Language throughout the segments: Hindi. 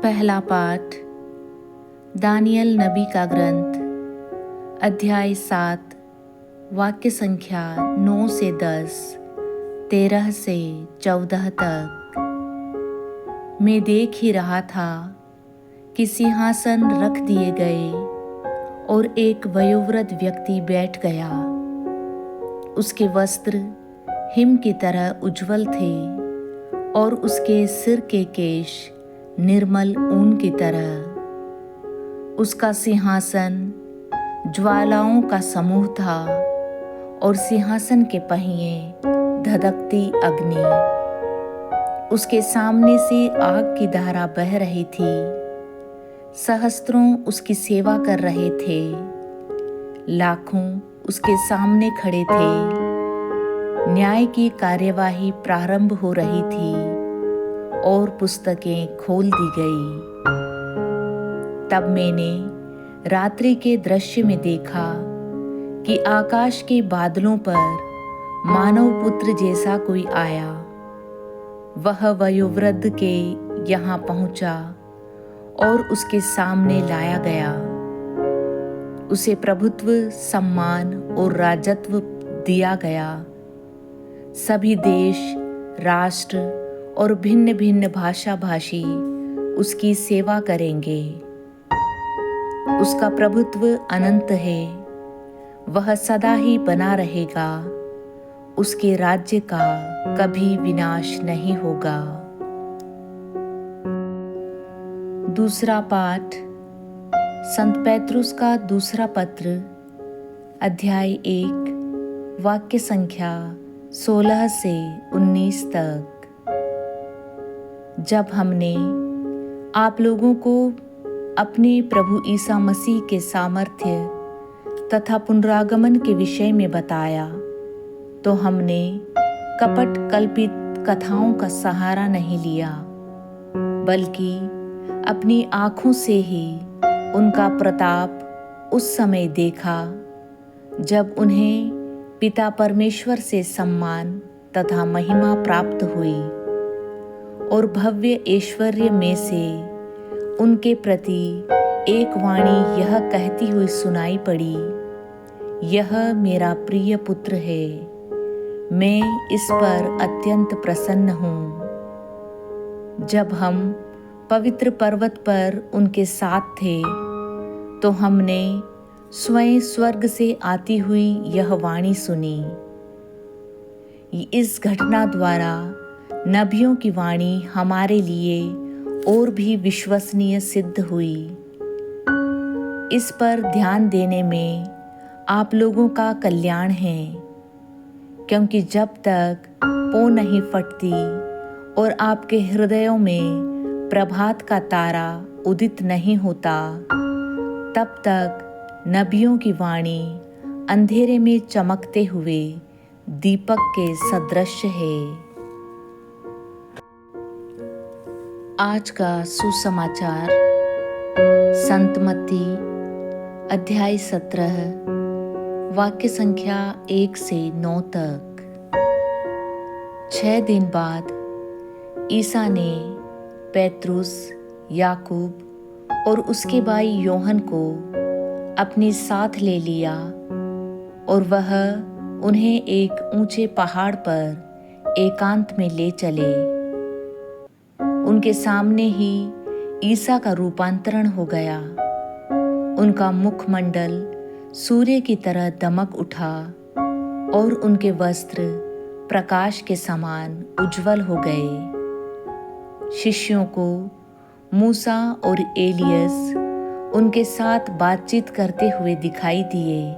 पहला पाठ दानियल नबी का ग्रंथ, अध्याय 7, वाक्य संख्या 9 से 10, 13 से 14 तक। मैं देख ही रहा था कि सिंहासन रख दिए गए और एक वयोवृद्ध व्यक्ति बैठ गया। उसके वस्त्र हिम की तरह उज्ज्वल थे और उसके सिर के केश निर्मल ऊन की तरह। उसका सिंहासन ज्वालाओं का समूह था और सिंहासन के पहिए धधकती अग्नि। उसके सामने से आग की धारा बह रही थी। सहस्त्रों उसकी सेवा कर रहे थे। लाखों उसके सामने खड़े थे। न्याय की कार्यवाही प्रारंभ हो रही थी और पुस्तकें खोल दी गई। तब मैंने रात्रि के दृश्य में देखा कि आकाश के बादलों पर मानव पुत्र जैसा कोई आया। वह वयोवृद्ध के यहाँ पहुंचा और उसके सामने लाया गया। उसे प्रभुत्व, सम्मान और राजत्व दिया गया। सभी देश, राष्ट्र और भिन्न भिन्न भाषा भाषी उसकी सेवा करेंगे। उसका प्रभुत्व अनंत है। वह सदा ही बना रहेगा। उसके राज्य का कभी विनाश नहीं होगा। दूसरा पाठ संत पेत्रुस का दूसरा पत्र, अध्याय 1, वाक्य संख्या 16 से 19 तक। जब हमने आप लोगों को अपने प्रभु ईसा मसीह के सामर्थ्य तथा पुनरागमन के विषय में बताया, तो हमने कपट कल्पित कथाओं का सहारा नहीं लिया, बल्कि अपनी आँखों से ही उनका प्रताप उस समय देखा जब उन्हें पिता परमेश्वर से सम्मान तथा महिमा प्राप्त हुई, और भव्य ऐश्वर्य में से उनके प्रति एक वाणी यह कहती हुई सुनाई पड़ी, यह मेरा प्रिय पुत्र है, मैं इस पर अत्यंत प्रसन्न हूँ। जब हम पवित्र पर्वत पर उनके साथ थे, तो हमने स्वयं स्वर्ग से आती हुई यह वाणी सुनी। इस घटना द्वारा नबियों की वाणी हमारे लिए और भी विश्वसनीय सिद्ध हुई। इस पर ध्यान देने में आप लोगों का कल्याण है, क्योंकि जब तक पौ नहीं फटती और आपके हृदयों में प्रभात का तारा उदित नहीं होता, तब तक नबियों की वाणी अंधेरे में चमकते हुए दीपक के सदृश है। आज का सुसमाचार संत मत्ती, अध्याय 17, वाक्य संख्या 1 से 9 तक। 6 दिन बाद ईसा ने पेत्रुस, याकूब और उसके भाई योहन को अपने साथ ले लिया और वह उन्हें एक ऊंचे पहाड़ पर एकांत में ले चले। उनके सामने ही ईसा का रूपांतरण हो गया। उनका मुखमंडल सूर्य की तरह दमक उठा और उनके वस्त्र प्रकाश के समान उज्जवल हो गए। शिष्यों को मूसा और एलियस उनके साथ बातचीत करते हुए दिखाई दिए।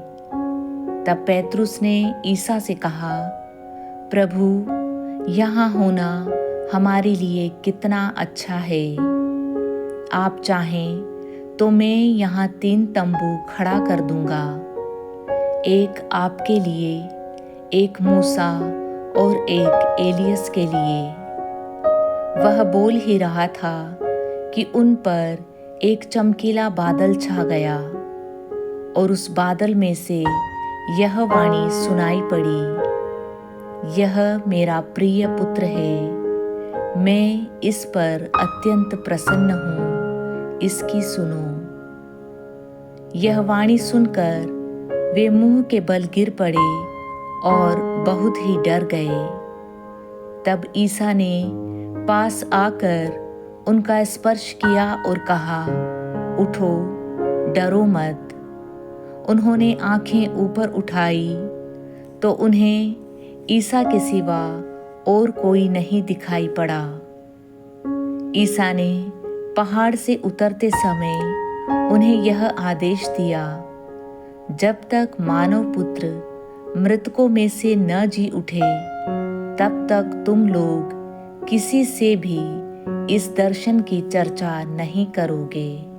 तब पेत्रुस ने ईसा से कहा, प्रभु, यहाँ होना हमारे लिए कितना अच्छा है। आप चाहें तो मैं यहाँ 3 तंबू खड़ा कर दूंगा, एक आपके लिए, एक मूसा और एक एलियस के लिए। वह बोल ही रहा था कि उन पर एक चमकीला बादल छा गया और उस बादल में से यह वाणी सुनाई पड़ी, यह मेरा प्रिय पुत्र है, मैं इस पर अत्यंत प्रसन्न हूँ। इसकी सुनो। यह वाणी सुनकर वे मुंह के बल गिर पड़े और बहुत ही डर गए। तब ईसा ने पास आकर उनका स्पर्श किया और कहा, उठो, डरो मत। उन्होंने आंखें ऊपर उठाई तो उन्हें ईसा के सिवा और कोई नहीं दिखाई पड़ा। ईसा ने पहाड़ से उतरते समय उन्हें यह आदेश दिया, जब तक मानव पुत्र मृतकों में से न जी उठे, तब तक तुम लोग किसी से भी इस दर्शन की चर्चा नहीं करोगे।